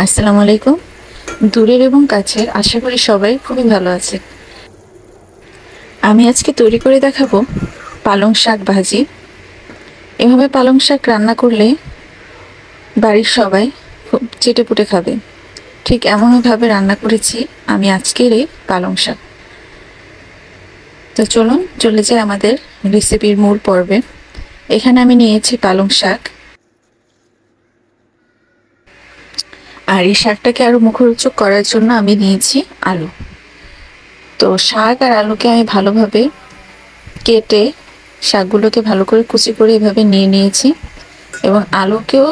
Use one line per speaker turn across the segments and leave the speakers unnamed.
আসসালামু আলাইকুম। দূরের এবং কাছের আশা করি সবাই খুবই ভালো আছে। আমি আজকে তৈরি করে দেখাবো পালং শাক ভাজি। এভাবে পালং শাক রান্না করলে বাড়ির সবাই খুব চেটেপুটে খাবে। ঠিক এমনভাবে রান্না করেছি আমি আজকের এই পালং শাক। তো চলুন চলে যাই আমাদের রেসিপির মূল পর্বে। এখানে আমি নিয়েছি পালং শাক, আর এই শাকটাকে আরো মুখরোচক করার জন্য আমি নিয়েছি আলু। তো শাক আর আলুকে আমি ভালোভাবে কেটে শাকগুলোকে ভালো করে কুচি করে এভাবে নিয়ে নিয়েছি, এবং আলুকেও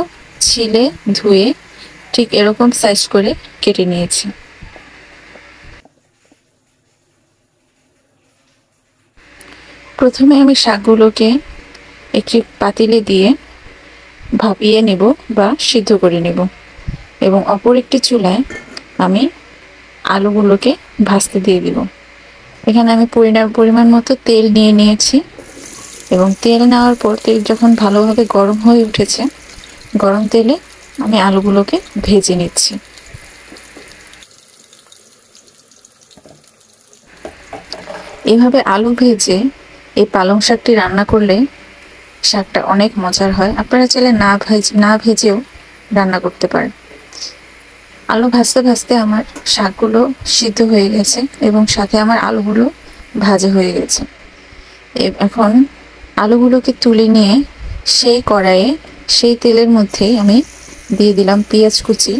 ছিলে ধুয়ে ঠিক এরকম সাইজ করে কেটে নিয়েছি। প্রথমে আমি শাকগুলোকে একটি পাতিলে দিয়ে ভাপিয়ে নেব বা সিদ্ধ করে নেব, এবং অপর একটি চুলায় আমি আলুগুলোকে ভাজতে দিয়ে দিব। এখানে আমি পরিমাণ মতো তেল নিয়ে নিয়েছি, এবং তেল নেওয়ার পর তেল যখন ভালোভাবে গরম হয়ে উঠেছে, গরম তেলে আমি আলুগুলোকে ভেজে নিচ্ছি। এভাবে আলু ভেজে এই পালং শাকটি রান্না করলে শাকটা অনেক মজার হয়। আপনারা চাইলে না ভেজেও রান্না করতে পারেন। আলু ভাজতে ভাজতে আমার শাকগুলো সিদ্ধ হয়ে গেছে, এবং সাথে আমার আলুগুলো ভাজা হয়ে গেছে। এখন আলুগুলোকে তুলে নিয়ে সেই কড়াইয়ে সেই তেলের মধ্যেই আমি দিয়ে দিলাম পেঁয়াজ কুচি।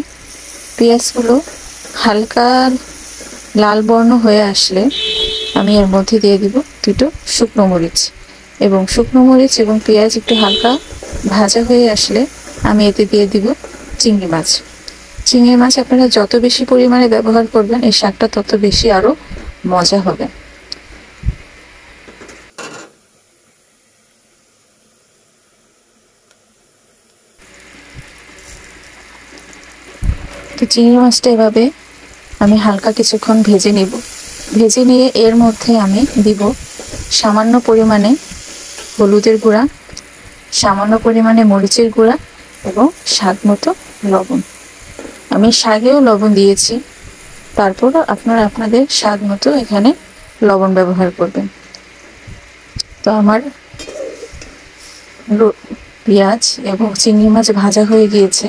পেঁয়াজগুলো হালকা লাল বর্ণ হয়ে আসলে আমি এর মধ্যে দিয়ে দিব দুটো শুকনো মরিচ, এবং শুকনো মরিচ এবং পেঁয়াজ একটু হালকা ভাজা হয়ে আসলে আমি এতে দিয়ে দিব চিংড়ি মাছ। চিংড়ি মাছ আপনারা যত বেশি পরিমাণে ব্যবহার করবেন এই শাকটা তত বেশি আরো মজা হবে। তো চিংড়ি মাছটা এভাবে আমি হালকা কিছুক্ষণ ভেজে নেব। ভেজে নিয়ে এর মধ্যে আমি দিব সামান্য পরিমাণে হলুদের গুঁড়া, সামান্য পরিমাণে মরিচের গুঁড়া, এবং স্বাদ মতো লবণ। আমি শাকেও লবণ দিয়েছি, তারপরও আপনারা আপনাদের স্বাদ মতো এখানে লবণ ব্যবহার করবেন। তো আমার পেঁয়াজ এবং চিংড়ি মাছ ভাজা হয়ে গিয়েছে।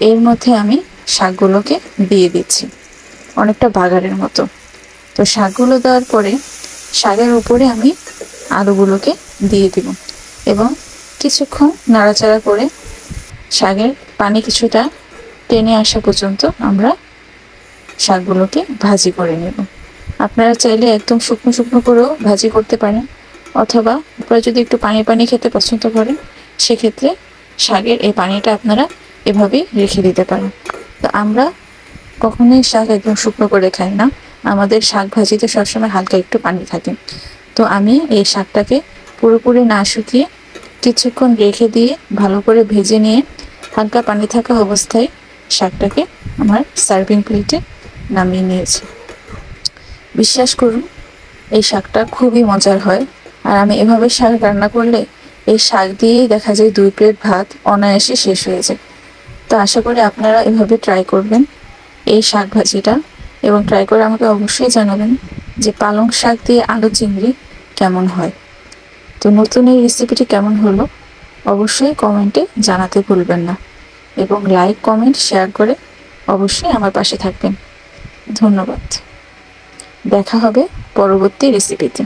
এর মধ্যে আমি শাকগুলোকে দিয়ে দিচ্ছি অনেকটা বাগারের মতো। তো শাকগুলো দেওয়ার পরে শাকের উপরে আমি আলুগুলোকে দিয়ে দিব, এবং কিছুক্ষণ নাড়াচাড়া করে শাকের পানি কিছুটা টেনে আসা পর্যন্ত আমরা শাকগুলোকে ভাজি করে নেব। আপনারা চাইলে একদম শুকনো শুকনো করেও ভাজি করতে পারেন, অথবা আপনারা যদি একটু পানি পানি খেতে পছন্দ করেন সেক্ষেত্রে শাকের এই পানিটা আপনারা এভাবেই রেখে দিতে পারেন। তো আমরা কখনোই শাক একদম শুকনো করে খাই না, আমাদের শাক ভাজিতে সবসময় হালকা একটু পানি থাকে। তো আমি এই শাকটাকে পুরোপুরি না শুকিয়ে কিছুক্ষণ রেখে দিয়ে ভালো করে ভেজে নিয়ে হালকা পানি থাকা অবস্থায় শাকটাকে আমার সার্ভিং প্লেটে নামিয়ে নিয়েছি। বিশ্বাস করুন এই শাকটা খুবই মজার হয়, আর আমি এভাবে শাক রান্না করলে এই শাক দিয়েই দেখা যায় 2 প্লেট ভাত অনায়াসে শেষ হয়ে যায়। তো আশা করি আপনারা এভাবে ট্রাই করবেন এই শাক ভাজিটা, এবং ট্রাই করে আমাকে অবশ্যই জানাবেন যে পালং শাক দিয়ে আলু চিংড়ি কেমন হয়। তো নতুন এই রেসিপিটি কেমন হলো অবশ্যই কমেন্টে জানাতে ভুলবেন না, এবং লাইক কমেন্ট শেয়ার করে অবশ্যই আমার পাশে থাকবেন। ধন্যবাদ। দেখা হবে পরবর্তী রেসিপিতে।